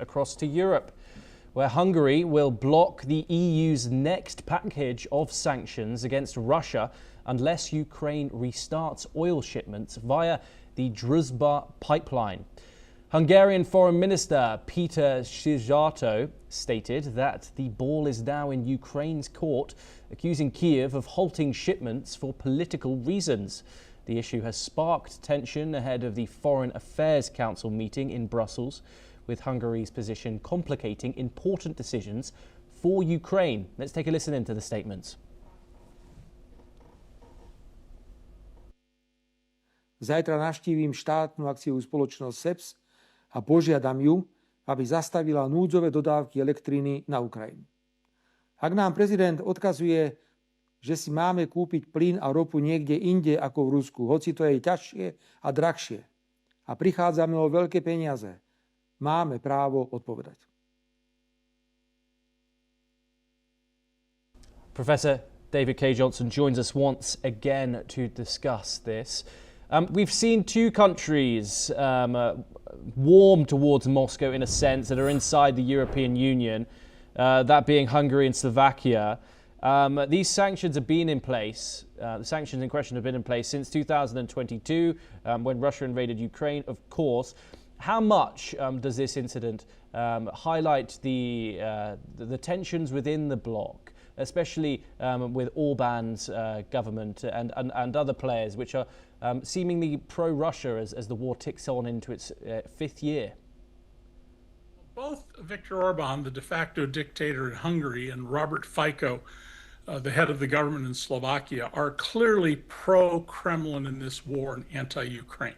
across to Europe, where Hungary will block the EU's next package of sanctions against Russia unless Ukraine restarts oil shipments via the Druzhba pipeline. Hungarian Foreign Minister Peter Szijjártó stated that the ball is now in Ukraine's court, accusing Kiev of halting shipments for political reasons. The issue has sparked tension ahead of the Foreign Affairs Council meeting in Brussels, with Hungary's position complicating important decisions for Ukraine. Let's take a listen into the statements. Zajtra navštívim štátnu akciovú spoločnosť SEPS a požiadam ju, aby zastavila núdzové dodávky elektriny na Ukrajinu. Ak nám prezident odkazuje, že si máme kúpiť plyn a ropu niekde inde ako v Rusku, hoci to je ťažšie a drahšie, a prichádzame o veľké peniaze, máme právo odpovedať. Professor David K. Johnson joins us once again to discuss this. We've seen two countries warm towards Moscow in a sense that are inside the European Union, that being Hungary and Slovakia. These sanctions have been in place, the sanctions in question have been in place since 2022 when Russia invaded Ukraine, of course. How much does this incident highlight the tensions within the bloc, especially with Orban's government and other players which are seemingly pro-Russia as the war ticks on into its fifth year? Both Viktor Orban, the de facto dictator in Hungary, and Robert Fico, the head of the government in Slovakia, are clearly pro-Kremlin in this war and anti-Ukraine.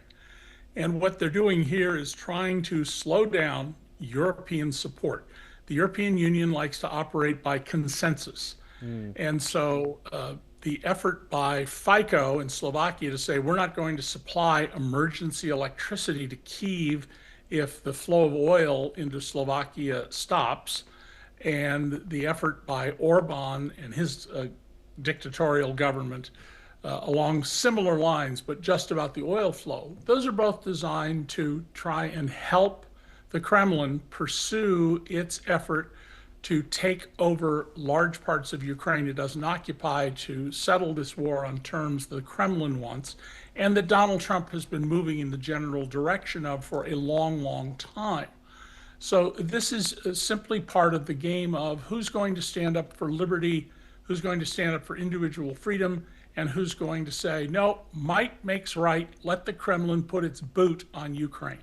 And what they're doing here is trying to slow down European support. The European Union likes to operate by consensus. And so the effort by Fico in Slovakia to say we're not going to supply emergency electricity to Kyiv if the flow of oil into Slovakia stops, and the effort by Orban and his dictatorial government along similar lines, but just about the oil flow, those are both designed to try and help the Kremlin pursue its effort to take over large parts of Ukraine it doesn't occupy, to settle this war on terms the Kremlin wants, and that Donald Trump has been moving in the general direction of for a long, long time. So this is simply part of the game of who's going to stand up for liberty, who's going to stand up for individual freedom, and who's going to say, no, might makes right, let the Kremlin put its boot on Ukraine.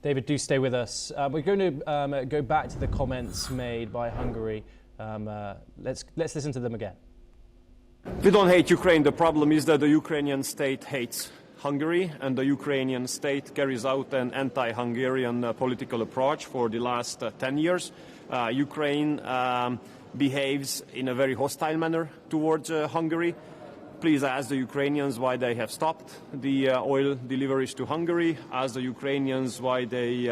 David, do stay with us. We're going to go back to the comments made by Hungary. Let's listen to them again. We don't hate Ukraine. The problem is that the Ukrainian state hates Hungary, and the Ukrainian state carries out an anti-Hungarian political approach for the last 10 years. Ukraine behaves in a very hostile manner towards Hungary. Please ask the Ukrainians why they have stopped the oil deliveries to Hungary. Ask the Ukrainians why they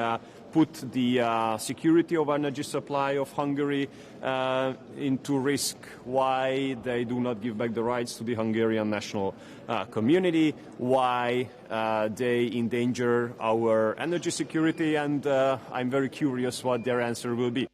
put the security of energy supply of Hungary into risk, why they do not give back the rights to the Hungarian national community, why they endanger our energy security, and I'm very curious what their answer will be.